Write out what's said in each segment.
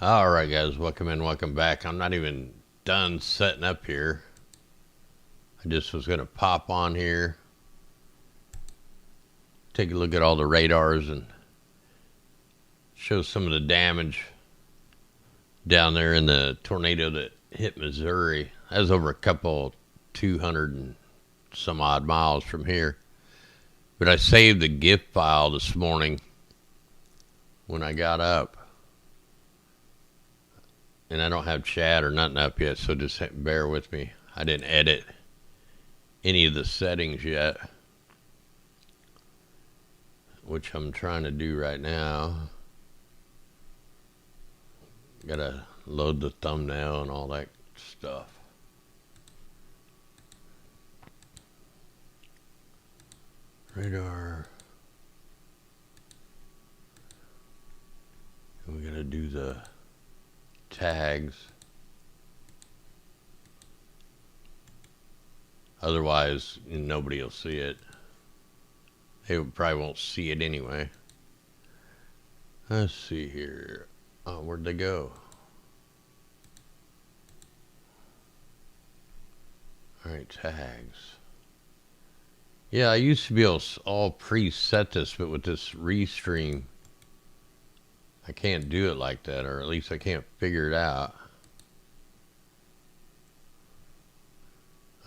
All right, guys, welcome in, welcome back. I'm not even done setting up here. I just was going to pop on here, take a look at all the radars, and show some of the damage down there in the tornado that hit Missouri. That was over a couple 200 and some odd miles from here. But I saved the GIF file this morning when I got up. And I don't have chat or nothing up yet, so just bear with me. I didn't edit any of the settings yet, which I'm trying to do right now. Gotta load the thumbnail and all that stuff. Radar. And we gotta do the tags. Otherwise, nobody will see it. They probably won't see it anyway. Let's see here. Oh, where'd they go? Alright, tags. Yeah, I used to be able to all preset this, but with this restream, I can't do it like that, or at least I can't figure it out.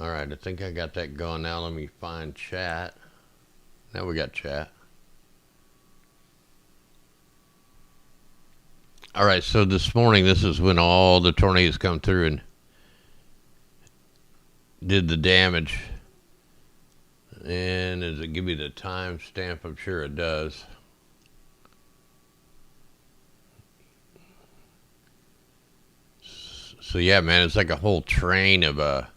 Alright, I think I got that going now. Let me find chat. Now we got chat. Alright, so this morning, this is when all the tornadoes come through and did the damage. And does it give me the timestamp? I'm sure it does. So yeah, man, it's like a whole train of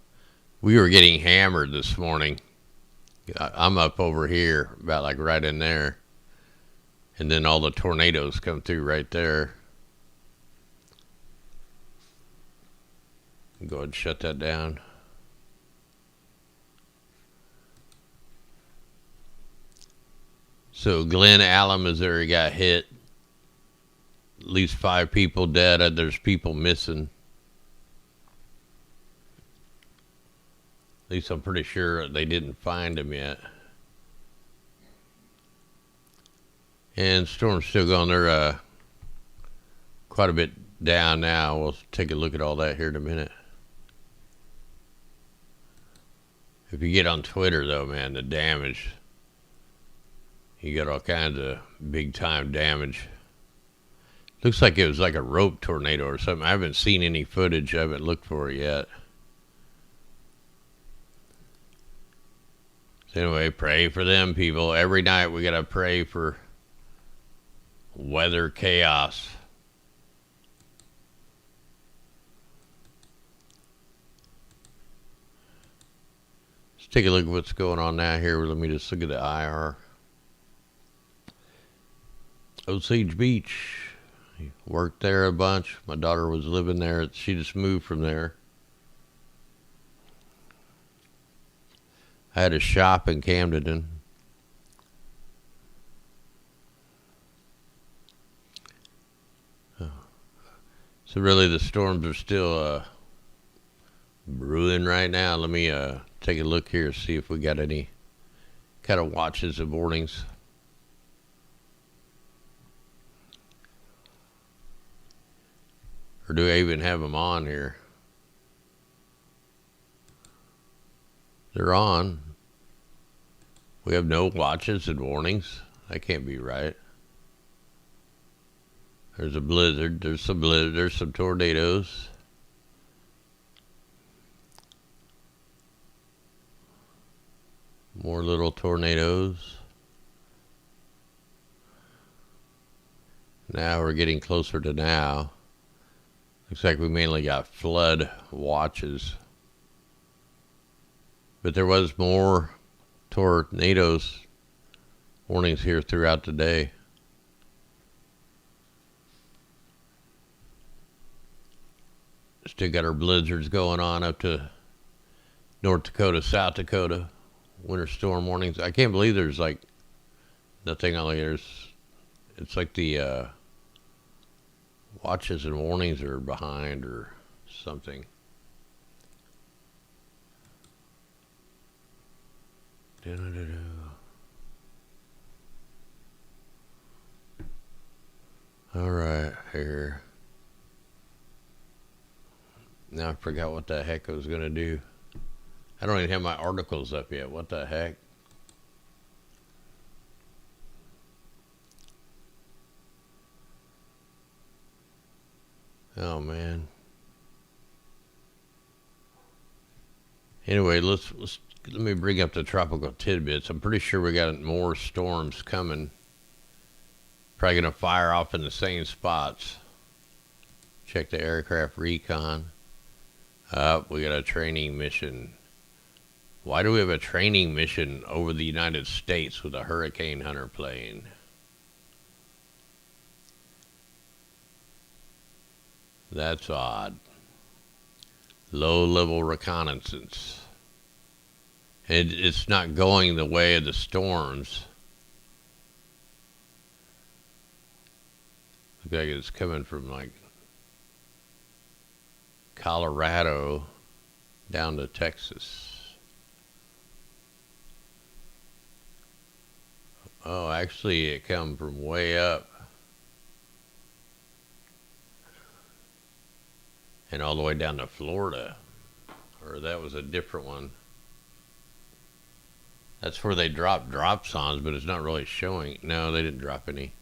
we were getting hammered this morning. I'm up over here, about like right in there. And then all the tornadoes come through right there. Go ahead and shut that down. So Glen Allen, Missouri got hit. At least 5 people dead. There's people missing. At least I'm pretty sure they didn't find him yet. And storm's still going. They're quite a bit down now. We'll take a look at all that here in a minute. If you get on Twitter, though, man, the damage. You got all kinds of big time damage. Looks like it was like a rope tornado or something. I haven't seen any footage. I haven't looked for it yet. So anyway, pray for them, people. Every night we got to pray for weather chaos. Let's take a look at what's going on now here. Let me just look at the IR. Osage Beach. Worked there a bunch. My daughter was living there. She just moved from there. I had a shop in Camden. So really the storms are still brewing right now. Let me take a look here, see if we got any kind of watches and warnings. Or do I even have them on here? They're on. We have no watches and warnings. That can't be right. There's a blizzard. There's some blizzard. There's some tornadoes. More little tornadoes. Now we're getting closer to now. Looks like we mainly got flood watches. But there was more tornadoes warnings here throughout the day. Still got our blizzards going on up to North Dakota, South Dakota. Winter storm warnings. I can't believe there's like nothing on there. It's like the watches and warnings are behind or something. All right, here. Now I forgot what the heck I was going to do. I don't even have my articles up yet. What the heck? Oh, man. Anyway, let me bring up the tropical tidbits. I'm pretty sure we got more storms coming. Probably going to fire off in the same spots. Check the aircraft recon. We got a training mission. Why do we have a training mission over the United States with a Hurricane Hunter plane? That's odd. Low-level reconnaissance. It's not going the way of the storms. Looks like it's coming from like Colorado down to Texas. Oh, actually it come from way up and all the way down to Florida. Or that was a different one. That's where they dropped drop zones, but it's not really showing. No, they didn't drop any.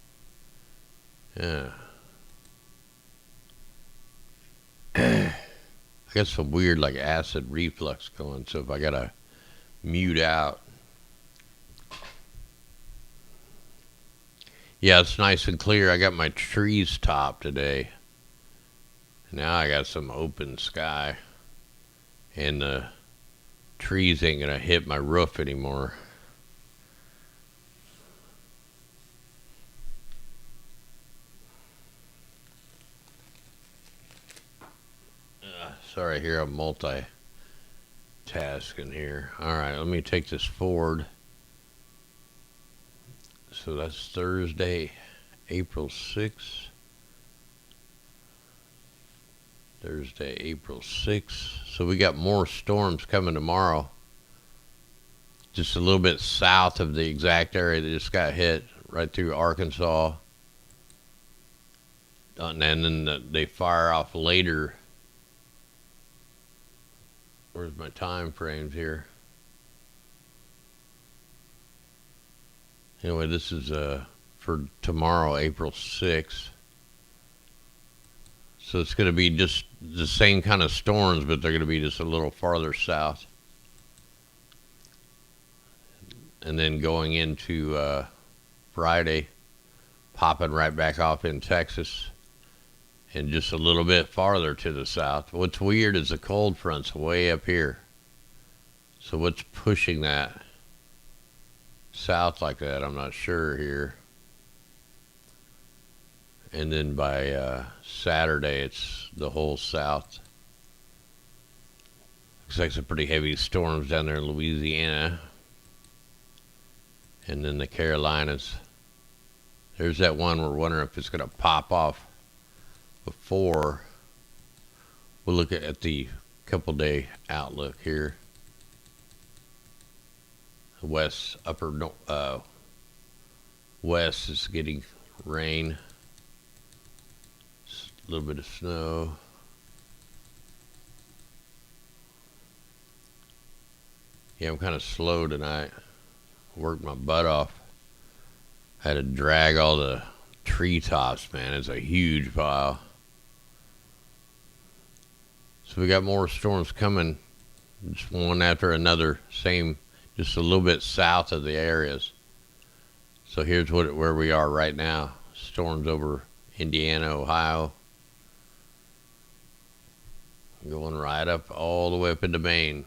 Yeah. I got some weird like acid reflux going, so if I gotta mute out. Yeah, it's nice and clear. I got my trees topped today. Now I got some open sky. And the trees ain't gonna hit my roof anymore. Sorry, here I'm multitasking here. Alright, let me take this forward. So that's Thursday, April 6th. Thursday, April 6th. So we got more storms coming tomorrow. Just a little bit south of the exact area that just got hit, right through Arkansas. And then they fire off later. Where's my time frames here? Anyway, this is for tomorrow, April 6th. So it's going to be just the same kind of storms, but they're going to be just a little farther south. And then going into Friday, popping right back off in Texas. And just a little bit farther to the south. What's weird is the cold front's way up here. So what's pushing that south like that? I'm not sure here. And then by Saturday, it's the whole south. Looks like some pretty heavy storms down there in Louisiana. And then the Carolinas. There's that one we're wondering if it's going to pop off before. We'll look at the couple day outlook here. West, west is getting rain. A little bit of snow. Yeah, I'm kind of slow tonight. Worked my butt off. I had to drag all the treetops, man. It's a huge pile. So we got more storms coming. Just one after another. Same, just a little bit south of the areas. So here's where we are right now. Storms over Indiana, Ohio. Going right up all the way up into Maine.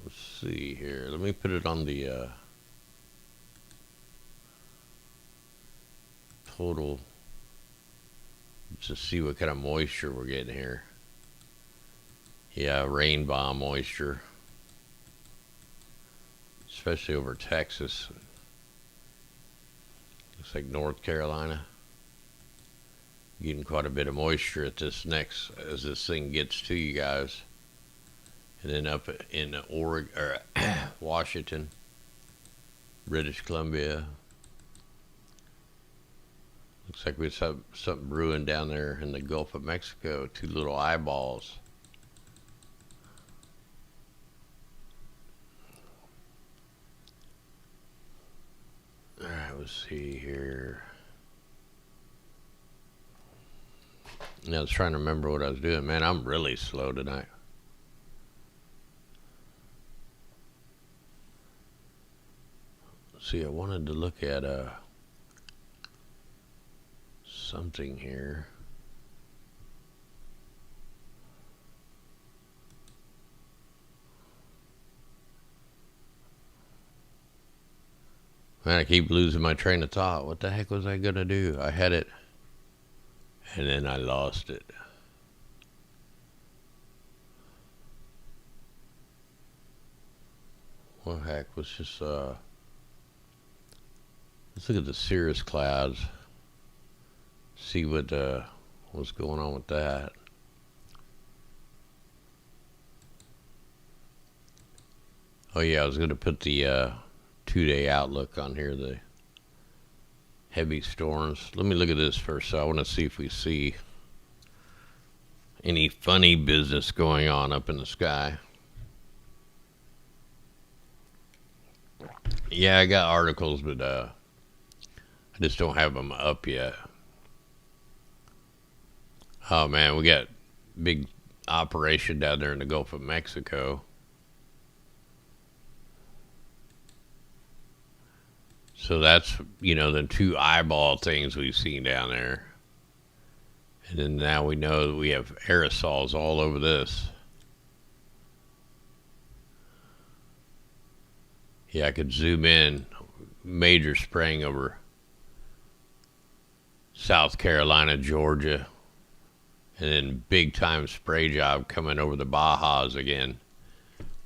Let's see here. Let me put it on the total to see what kind of moisture we're getting here. Yeah, rain bomb moisture. Especially over Texas. Looks like North Carolina. Getting quite a bit of moisture at this next, as this thing gets to you guys. And then up in Oregon, or Washington, British Columbia. Looks like we have something brewing down there in the Gulf of Mexico. Two little eyeballs. Alright, let's see here. I was trying to remember what I was doing. Man, I'm really slow tonight. See, I wanted to look at something here. Man, I keep losing my train of thought. What the heck was I gonna do? I had it, and then I lost it. What the heck? Let's just let's look at the cirrus clouds. See what's going on with that. Oh yeah, I was gonna put the 2-day outlook on here, the heavy storms. Let me look at this first. So I want to see if we see any funny business going on up in the sky. Yeah, I got articles, but I just don't have them up yet. Oh man, we got big operation down there in the Gulf of Mexico. So that's, the two eyeball things we've seen down there. And then now we know that we have aerosols all over this. Yeah, I could zoom in. Major spraying over South Carolina, Georgia. And then big time spray job coming over the Bajas again.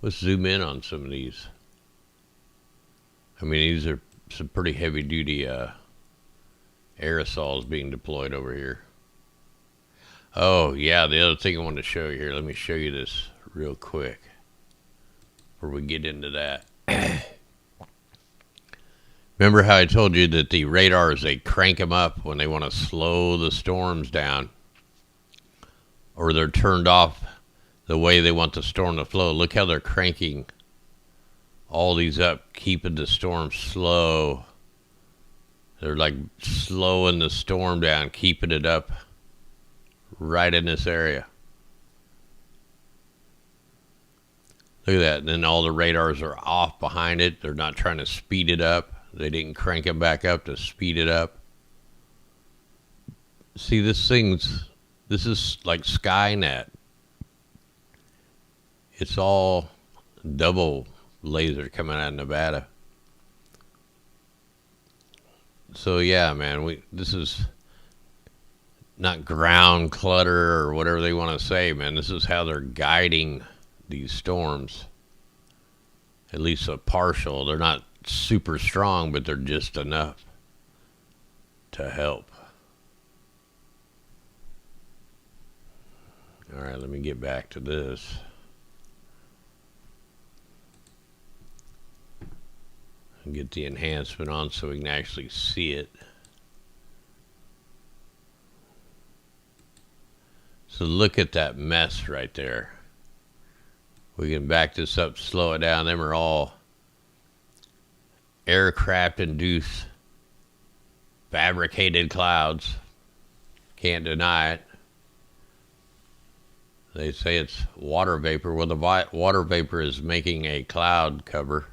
Let's zoom in on some of these. I mean, these are some pretty heavy duty aerosols being deployed over here. Oh yeah, the other thing I wanted to show you here, let me show you this real quick before we get into that. Remember how I told you that the radars, they crank them up when they want to slow the storms down, or they're turned off the way they want the storm to flow. Look how they're cranking all these up, keeping the storm slow. They're like slowing the storm down, keeping it up right in this area. Look at that. And then all the radars are off behind it. They're not trying to speed it up. They didn't crank them back up to speed it up. See, this is like Skynet. It's all double laser coming out of Nevada. So yeah, man, this is not ground clutter or whatever they want to say, man. This is how they're guiding these storms. At least a partial. They're not super strong, but they're just enough to help. All right, let me get back to this. And get the enhancement on so we can actually see it. So look at that mess right there. We can back this up, slow it down. Them are all aircraft-induced fabricated clouds. Can't deny it. They say it's water vapor. Well, the water vapor is making a cloud cover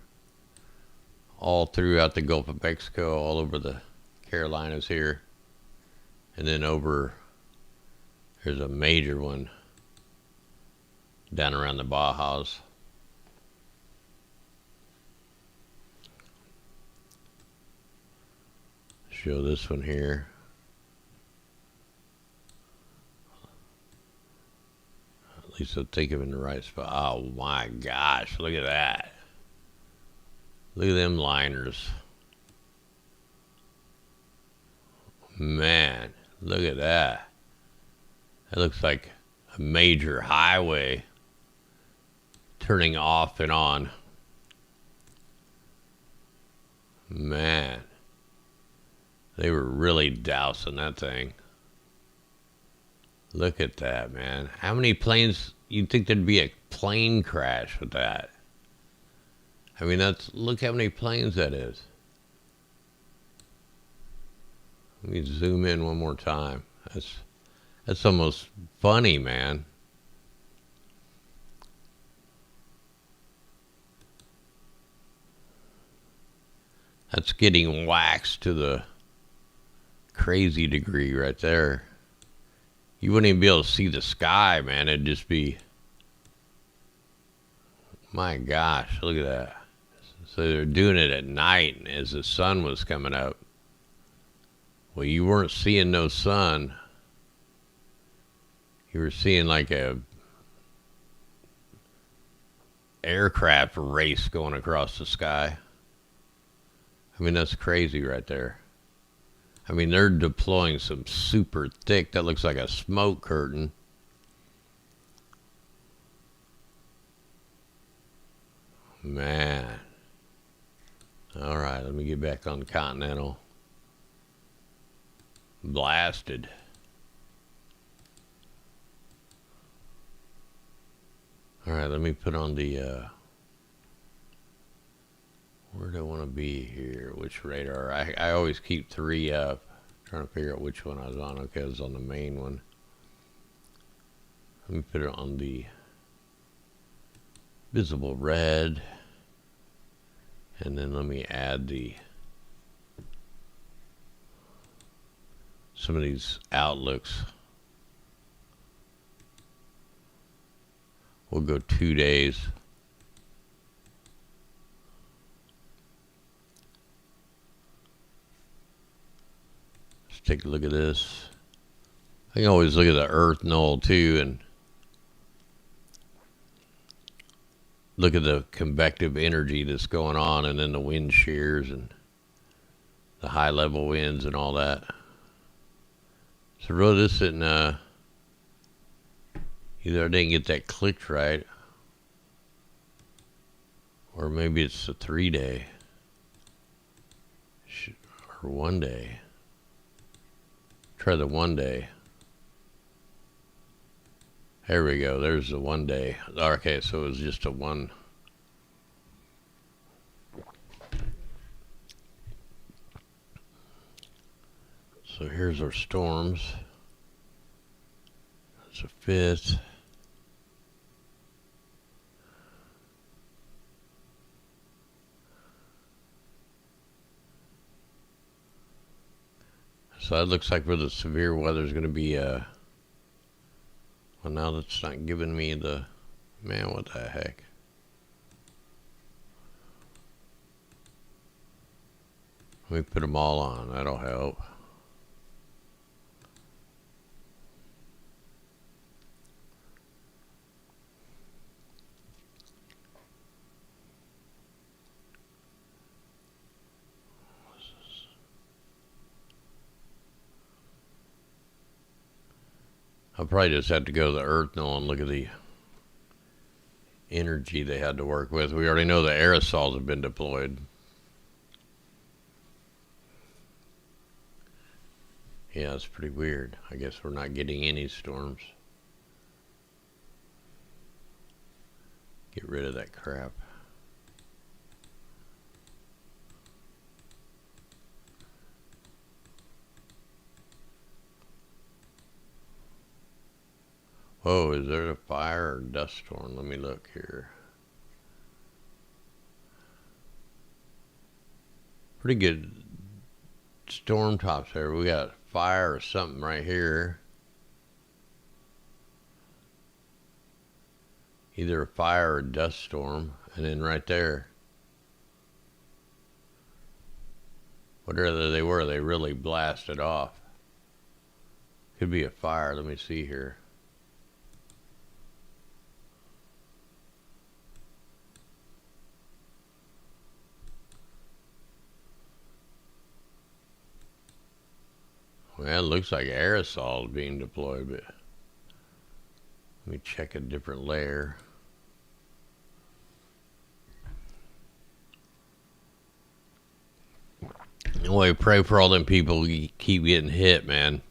all throughout the Gulf of Mexico, all over the Carolinas here. And then there's a major one down around the Bajas. Show this one here. At least I'll take them in the right spot. Oh my gosh, look at that. Look at them liners. Man, look at that. That looks like a major highway turning off and on. Man, they were really dousing that thing. Look at that, man. How many planes? You'd think there'd be a plane crash with that. I mean, look how many planes that is. Let me zoom in one more time. That's almost funny, man. That's getting waxed to the crazy degree right there. You wouldn't even be able to see the sky, man. It'd just be, my gosh, look at that. So they're doing it at night as the sun was coming up. Well, you weren't seeing no sun. You were seeing like a aircraft race going across the sky. I mean, that's crazy right there. I mean, they're deploying some super thick, that looks like a smoke curtain. Man. All right, let me get back on Continental. Blasted. All right, let me put on the, where do I want to be here? Which radar? I always keep 3 up. Trying to figure out which one I was on. Okay, I was on the main one. Let me put it on the visible red. And then let me add some of these outlooks. We'll go 2 days. Let's take a look at this. I can always look at the Earth null too and look at the convective energy that's going on, and then the wind shears and the high level winds and all that. So really this isn't, either I didn't get that clicked right, or maybe it's a 3 day, or 1 day. Try the 1 day. There we go. There's the 1 day. Okay, so it was just a one. So here's our storms. That's a 5th. So it looks like where the severe weather is going to be, well, now that's not giving me the, man, what the heck. Let me put them all on. That'll help. I'll probably just have to go to the Earth now and look at the energy they had to work with. We already know the aerosols have been deployed. Yeah, it's pretty weird. I guess we're not getting any storms. Get rid of that crap. Whoa, is there a fire or dust storm? Let me look here. Pretty good storm tops there. We got fire or something right here. Either a fire or a dust storm. And then right there, whatever they were, they really blasted off. Could be a fire. Let me see here. Well, it looks like aerosol is being deployed, but let me check a different layer. Anyway, pray for all them people who keep getting hit, man.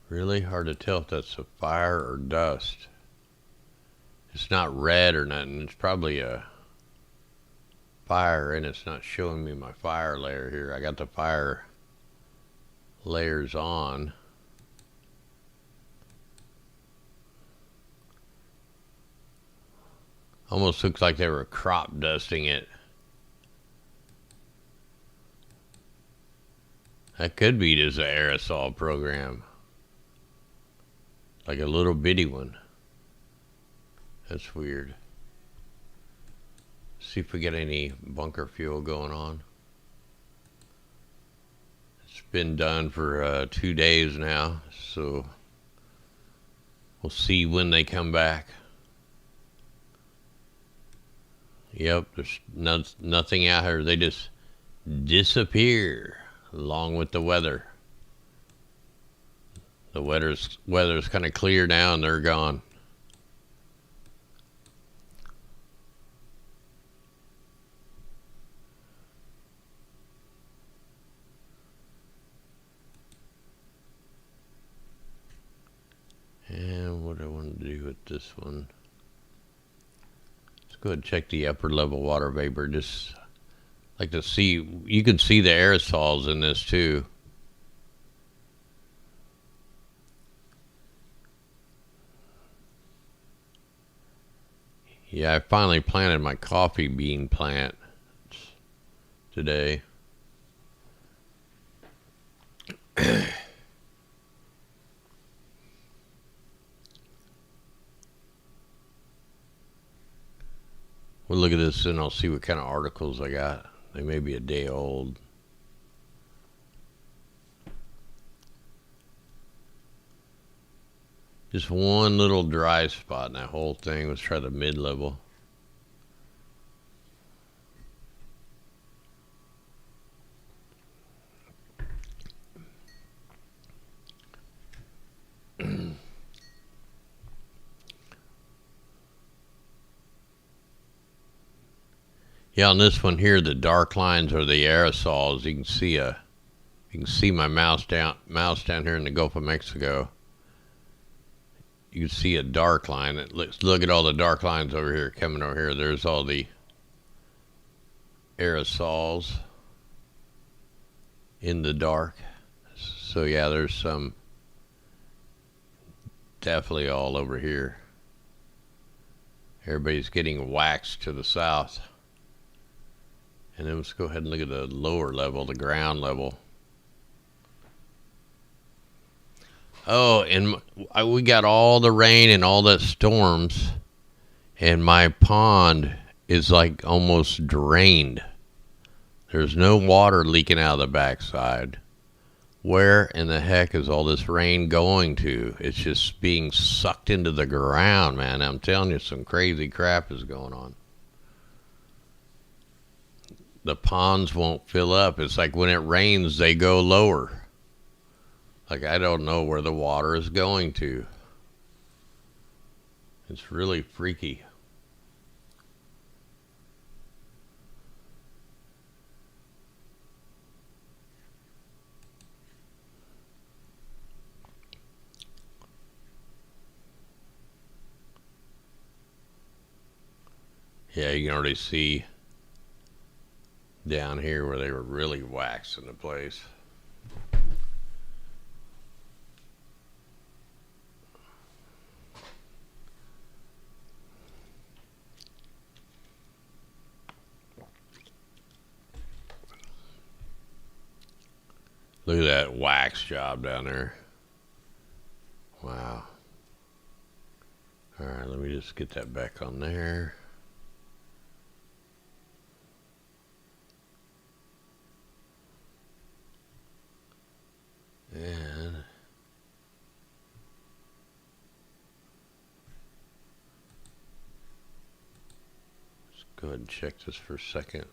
Really hard to tell if that's a fire or dust. It's not red or nothing. It's probably a fire, and it's not showing me my fire layer here. I got the fire layers on. Almost looks like they were crop dusting it. That could be just an aerosol program. Like a little bitty one. That's weird. See if we get any bunker fuel going on. It's been done for 2 days now, so we'll see when they come back. Yep, there's nothing out here. They just disappear along with the weather. The weather's kind of clear now and they're gone. And what do I want to do with this one? Let's go ahead and check the upper level water vapor. Just like to see, you can see the aerosols in this too. Yeah, I finally planted my coffee bean plant today. We'll look at this and I'll see what kind of articles I got. They may be a day old. Just one little dry spot in that whole thing. Let's try the mid-level. Yeah, on this one here, the dark lines are the aerosols. You can see my mouse down here in the Gulf of Mexico. You can see a dark line. Look at all the dark lines over here coming over here. There's all the aerosols in the dark. So yeah, there's some definitely all over here. Everybody's getting waxed to the south. And then let's go ahead and look at the lower level, the ground level. Oh, and we got all the rain and all the storms, and my pond is like almost drained. There's no water leaking out of the backside. Where in the heck is all this rain going to? It's just being sucked into the ground, man. I'm telling you, some crazy crap is going on. The ponds won't fill up. It's like when it rains, they go lower. Like I don't know where the water is going to. It's really freaky. Yeah, you can already see down here where they were really waxing the place. Look at that wax job down there. Wow. All right, let me just get that back on there. And let's Go ahead and check this for a second.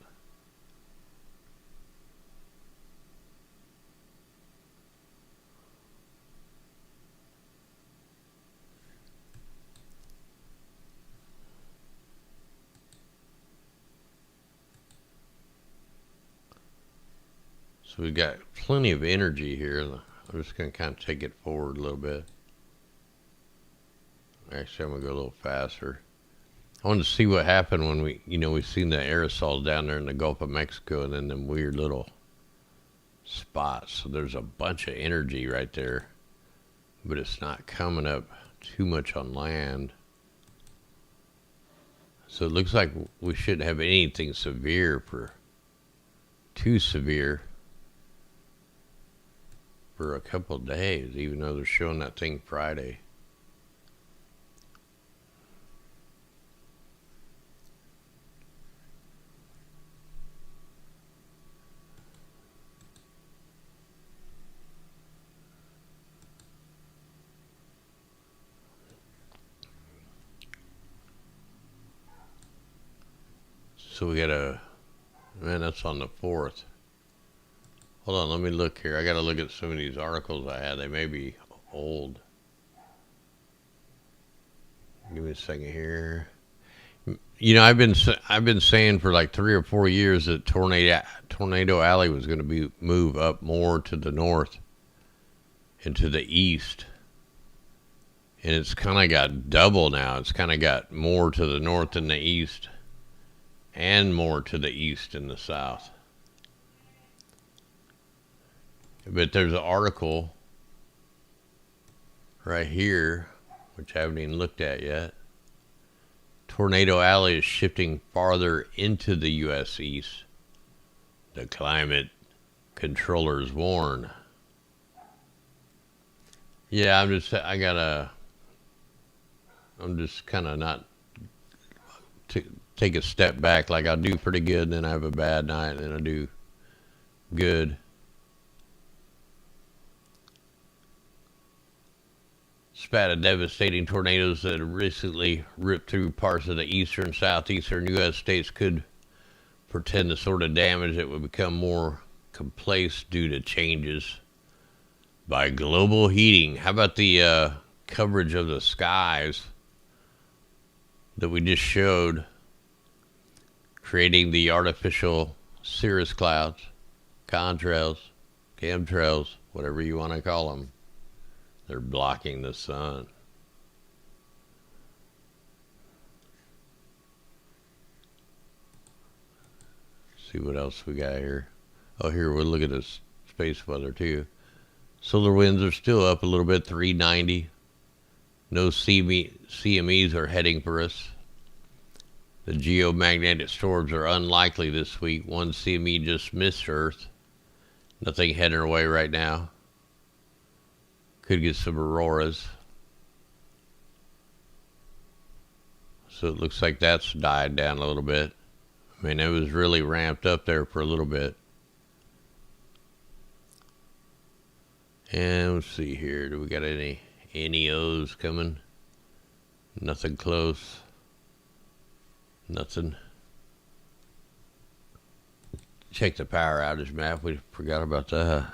So we've got plenty of energy here. I'm just going to kind of take it forward a little bit. Actually, I'm going to go a little faster. I wanted to see what happened when we've seen the aerosols down there in the Gulf of Mexico and then them weird little spots. So there's a bunch of energy right there, but it's not coming up too much on land. So it looks like we shouldn't have anything too severe for a couple of days, even though they're showing that thing Friday. So we got that's on the 4th. Hold on, let me look here. I got to look at some of these articles I had. They may be old. Give me a second here. I've been saying for like 3 or 4 years that Tornado Alley was going to move up more to the north and to the east. And it's kind of got double now. It's kind of got more to the north and the east, and more to the east and the south. But there's an article right here, which I haven't even looked at yet. Tornado Alley is shifting farther into the U.S. East. The climate controllers warn. Yeah, I'm just kind of not take a step back. Like I'll do pretty good, and then I have a bad night, and then I do good. Spat of devastating tornadoes that have recently ripped through parts of the eastern, southeastern U.S. states could portend the sort of damage that would become more complex due to changes by global heating. How about the coverage of the skies that we just showed, creating the artificial cirrus clouds, contrails, chemtrails, whatever you want to call them. They're blocking the sun. See what else we got here. Oh, here we'll look at this space weather too. Solar winds are still up a little bit, 390. No CMEs are heading for us. The geomagnetic storms are unlikely this week. One CME just missed Earth. Nothing heading our way right now. Could get some auroras. So it looks like that's died down a little bit. I mean, it was really ramped up there for a little bit. And let's see here. Do we got any NEOs coming? Nothing close. Nothing. Check the power outage map. We forgot about that.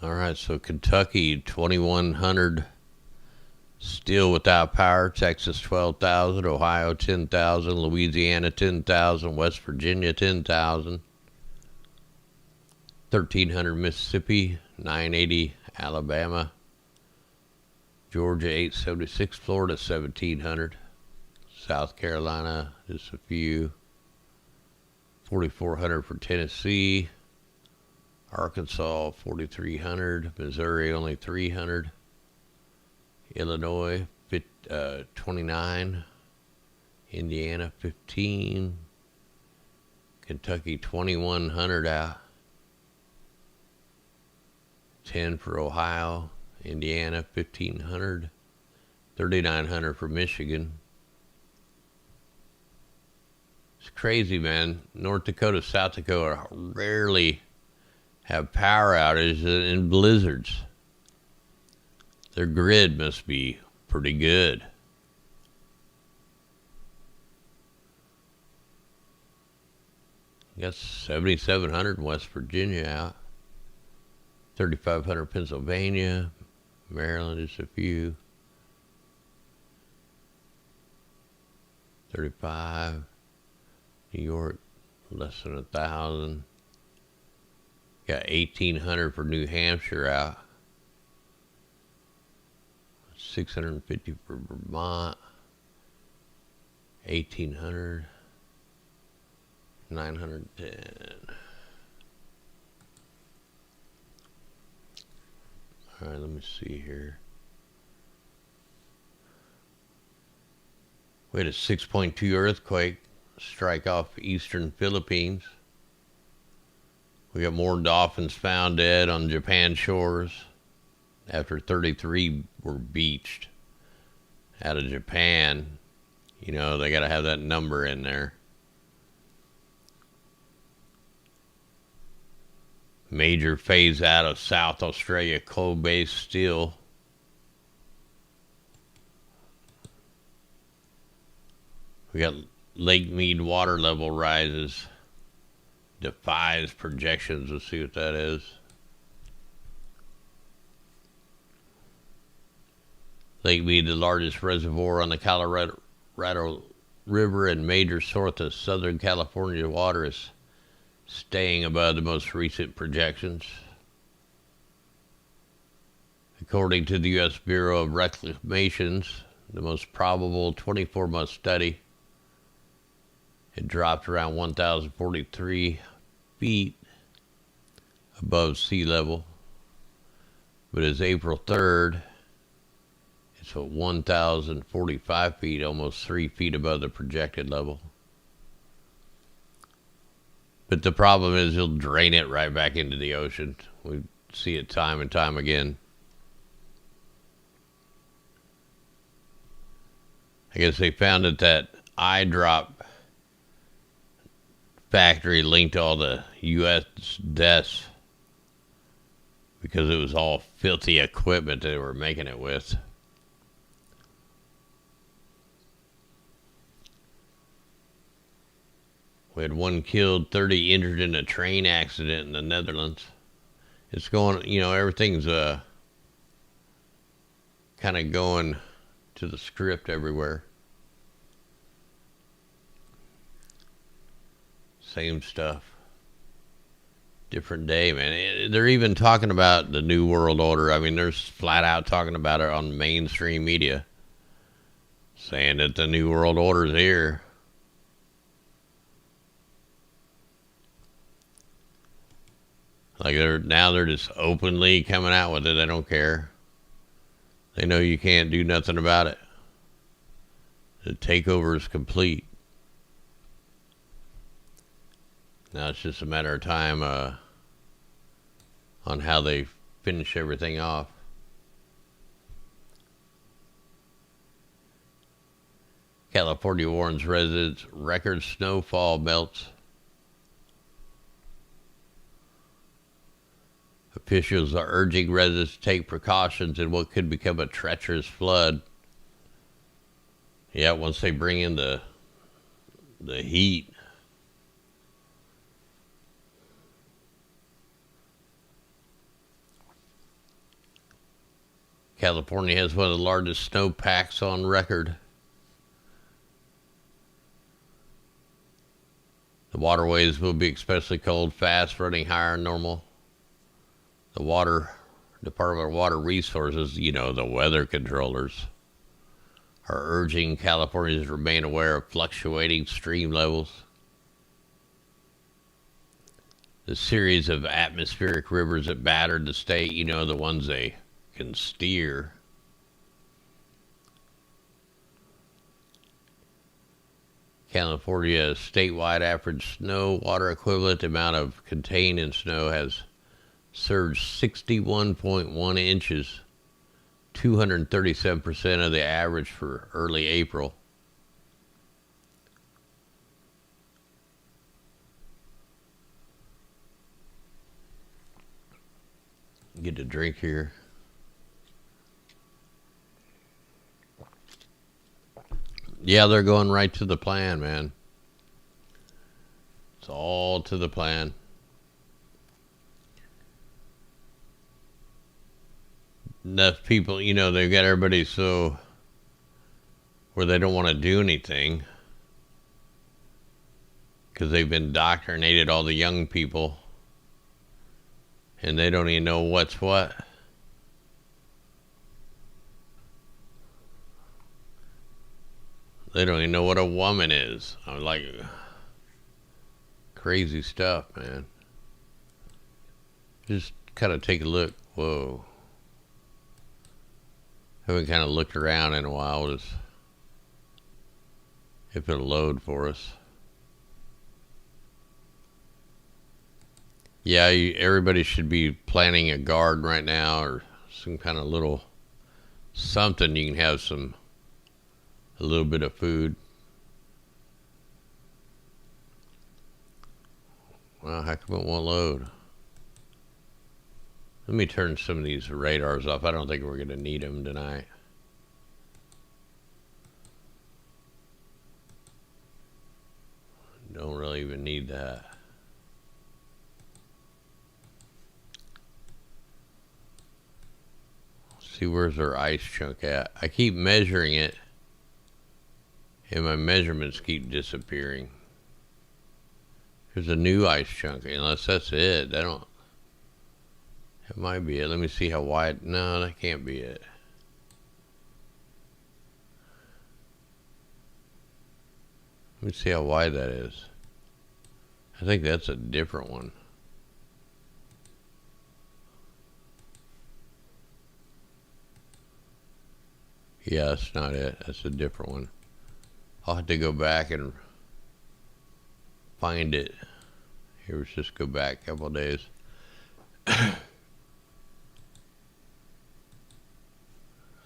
All right, so Kentucky 2,100 still without power. Texas 12,000, Ohio 10,000, Louisiana 10,000, West Virginia 10,000, 1,300 Mississippi, 980 Alabama, Georgia 876, Florida 1,700, South Carolina just a few, 4,400 for Tennessee. Arkansas 4,300, Missouri only 300, Illinois 29, Indiana 15, Kentucky 2,100 out, 10 for Ohio, Indiana 1,500, 3,900 for Michigan, It's crazy, man. North Dakota, South Dakota rarely have power outages in blizzards. Their grid must be pretty good. Got 7,700 in West Virginia out. 3,500 Pennsylvania. Maryland is a few. 35. New York, less than 1,000. Got 1,800 for New Hampshire out. 650 for Vermont. 1,800. 910. All right, let me see here. We had a 6.2 earthquake strike off eastern Philippines. We got more dolphins found dead on Japan shores after 33 were beached out of Japan. You know, they got to have that number in there. Major phase out of South Australia coal-based steel. We got Lake Mead water level rises. Defies projections. Let's see what that is. Lake Mead, the largest reservoir on the Colorado River and major source of Southern California water, is staying above the most recent projections. According to the U.S. Bureau of Reclamation's, the most probable 24-month study, it dropped around 1,043 feet above sea level. But as April 3rd, it's at 1,045 feet, almost 3 feet above the projected level. But the problem is he'll drain it right back into the ocean. We see it time and time again. I guess they found that eye drop factory linked to all the U.S. deaths because it was all filthy equipment they were making it with. We had 1 killed, 30 injured in a train accident in the Netherlands. It's going, you know, everything's kind of going to the script everywhere. Same stuff. Different day, man. They're even talking about the New World Order. I mean, they're flat out talking about it on mainstream media, saying that the New World Order is here. Like they're just openly coming out with it. They don't care. They know you can't do nothing about it. The takeover is complete. Now it's just a matter of time on how they finish everything off. California warns residents record snowfall melts. Officials are urging residents to take precautions in what could become a treacherous flood. Yeah, once they bring in the heat. California has one of the largest snowpacks on record. The waterways will be especially cold, fast, running higher than normal. The Department of Water Resources, you know, the weather controllers, are urging Californians to remain aware of fluctuating stream levels. The series of atmospheric rivers that battered the state, you know, the ones they can steer. California's statewide average snow water equivalent amount of contained in snow has surged 61.1 inches, 237% of the average for early April. Get a drink here. Yeah, they're going right to the plan, man. It's all to the plan. Enough people, they've got everybody so where they don't want to do anything because they've indoctrinated all the young people and they don't even know what's what. They don't even know what a woman is. I'm like, crazy stuff, man. Just kind of take a look. Whoa. Haven't kind of looked around in a while. Just if it'll load for us. Yeah, everybody should be planting a garden right now or some kind of little something you can have a little bit of food. Well, how come it won't load? Let me turn some of these radars off. I don't think we're going to need them tonight. Don't really even need that. See, where's our ice chunk at? I keep measuring it, and my measurements keep disappearing. There's a new ice chunk, unless that's it. It might be it. Let me see how wide. No, that can't be it. Let me see how wide that is. I think that's a different one. Yeah, that's not it. That's a different one. I'll have to go back and find it. Here, let's just go back a couple of days. That's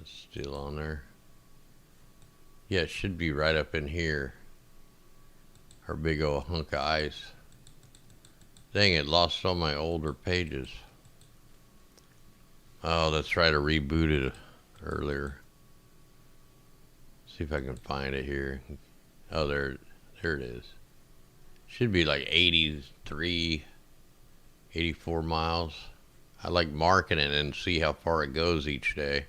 still on there. Yeah, it should be right up in here. Our big old hunk of ice. Dang it, lost all my older pages. Oh, that's right, I rebooted earlier. See if I can find it here. Oh, there it is. Should be like 83, 84 miles. I like marking it and see how far it goes each day.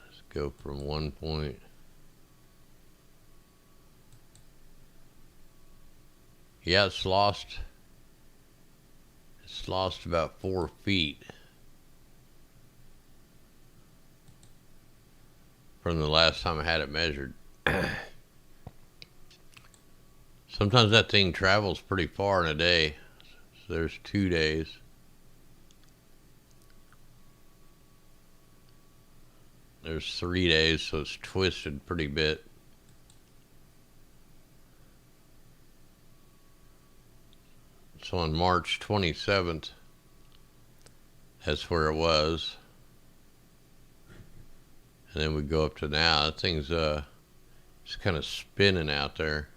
Let's go from 1 point. Yeah, it's lost about 4 feet from the last time I had it measured. Sometimes that thing travels pretty far in a day. So there's 2 days. There's 3 days, so it's twisted pretty bit. So on March 27th, that's where it was. And then we go up to now. That thing's just kind of spinning out there.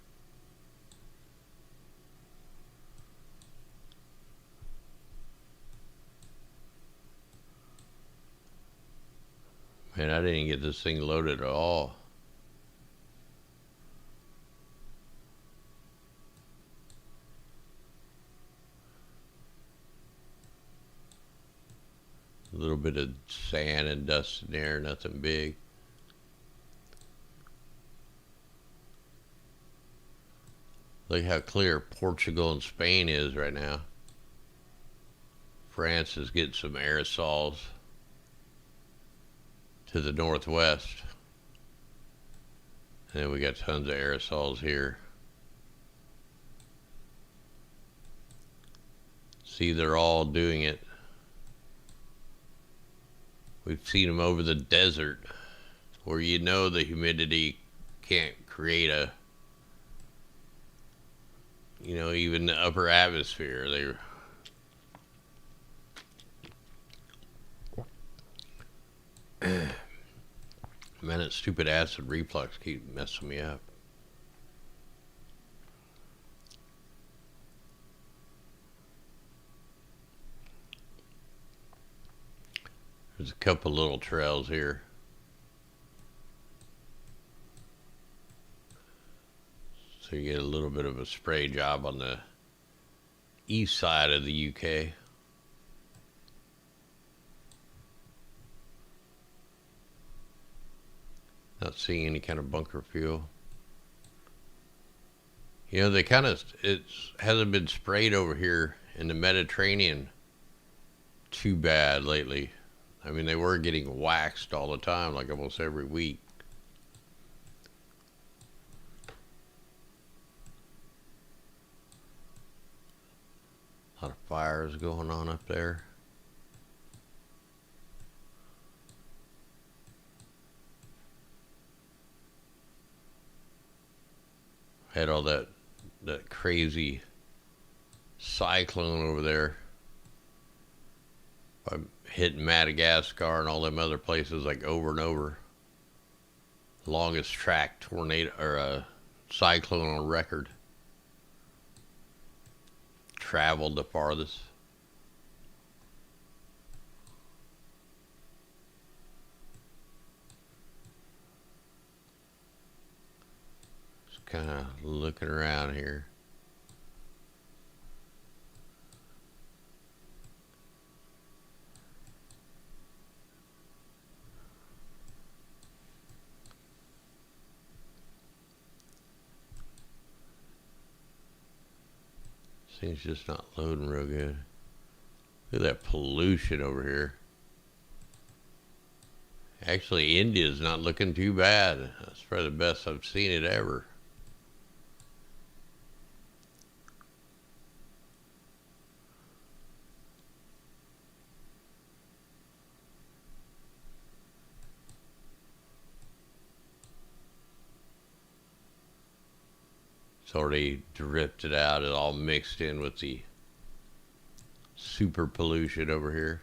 Man, I didn't get this thing loaded at all. A little bit of sand and dust in there, nothing big. Look how clear Portugal and Spain is right now. France is getting some aerosols to the northwest. And then we got tons of aerosols here. See, they're all doing it. We've seen them over the desert where the humidity can't create even the upper atmosphere. Man, that stupid acid reflux keeps messing me up. There's a couple little trails here. So you get a little bit of a spray job on the east side of the UK. Not seeing any kind of bunker fuel. You know, they kind of, it hasn't been sprayed over here in the Mediterranean too bad lately. I mean, they were getting waxed all the time, like almost every week. A lot of fires going on up there. Had all that crazy cyclone over there. I'm hitting Madagascar and all them other places like over and over. Longest track tornado or cyclone on record. Traveled the farthest. Just kind of looking around here. Thing's just not loading real good. Look at that pollution over here. Actually, India's not looking too bad. That's probably the best I've seen it ever. It's already drifted out. It all mixed in with the super pollution over here.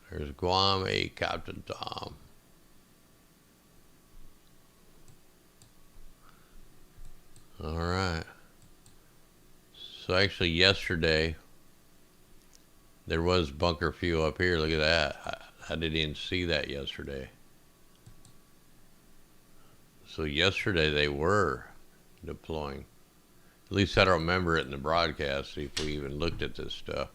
There's Guam, Captain Tom. All right. So actually yesterday, there was bunker fuel up here. Look at that. I didn't even see that yesterday. So yesterday they were deploying. At least I don't remember it in the broadcast, see if we even looked at this stuff.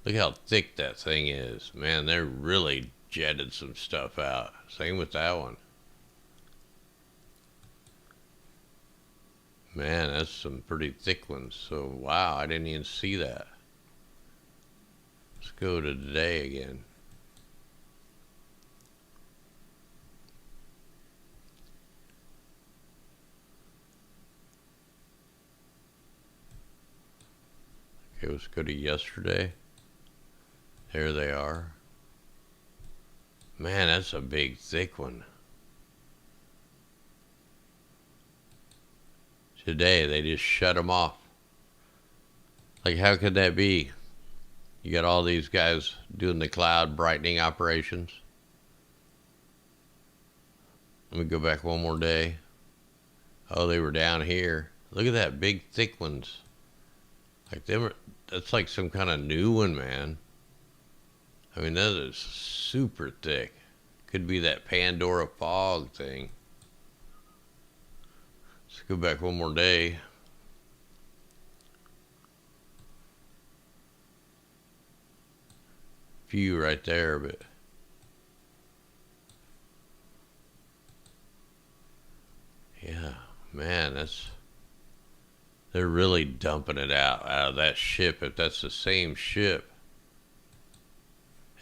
Look how thick that thing is. Man, they're really jetted some stuff out. Same with that one. Man, that's some pretty thick ones. So, wow, I didn't even see that. Let's go to today again. Okay, let's go to yesterday. There they are. Man, that's a big, thick one. Today, they just shut them off. Like, how could that be? You got all these guys doing the cloud brightening operations. Let me go back one more day. Oh, they were down here. Look at that, big, thick ones. Like, that's like some kind of new one, man. I mean, that is super thick. Could be that Pandora fog thing. Let's go back one more day. Few right there, but yeah, man, they're really dumping it out of that ship. If that's the same ship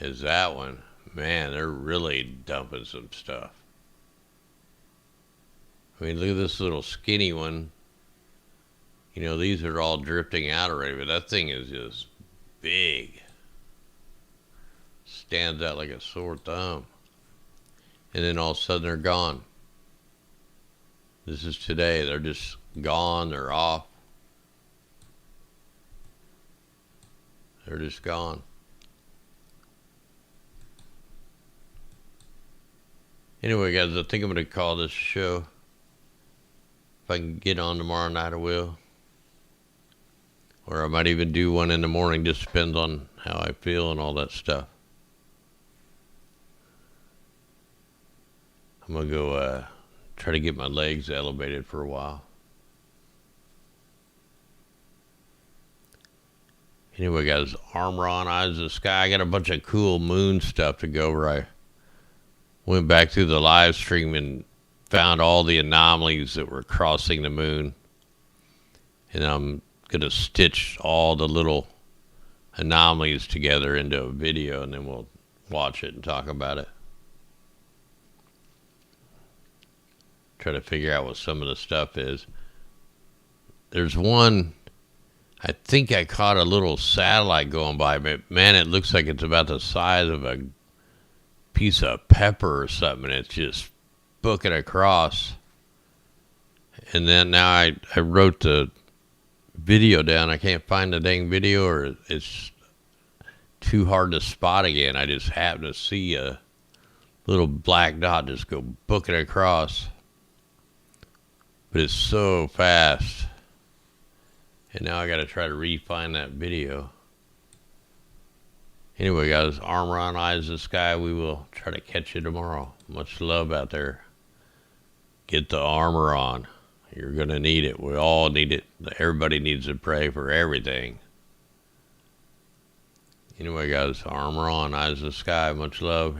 as that one, man, they're really dumping some stuff. I mean, look at this little skinny one. You know, these are all drifting out already, but that thing is just big. Stands out like a sore thumb. And then all of a sudden they're gone. This is today. They're just gone. They're off. They're just gone. Anyway, guys, I think I'm going to call this show. If I can get on tomorrow night, I will. Or I might even do one in the morning, just depends on how I feel and all that stuff. I'm gonna go try to get my legs elevated for a while. Anyway, guys, armor on, eyes of the sky. I got a bunch of cool moon stuff to go over. I went back through the live stream and found all the anomalies that were crossing the moon. And I'm going to stitch all the little anomalies together into a video, and then we'll watch it and talk about it. Try to figure out what some of the stuff is. There's one, I think I caught a little satellite going by, but man, it looks like it's about the size of a piece of pepper or something. It's just booking across. And then now I wrote the video down. I can't find the dang video, or it's too hard to spot again. I just happened to see a little black dot just go booking across. But it's so fast. And now I got to try to re-find that video. Anyway, guys, armor on, eyes of the sky. We will try to catch you tomorrow. Much love out there. Get the armor on. You're going to need it. We all need it. Everybody needs to pray for everything. Anyway, guys, armor on, eyes of the sky. Much love.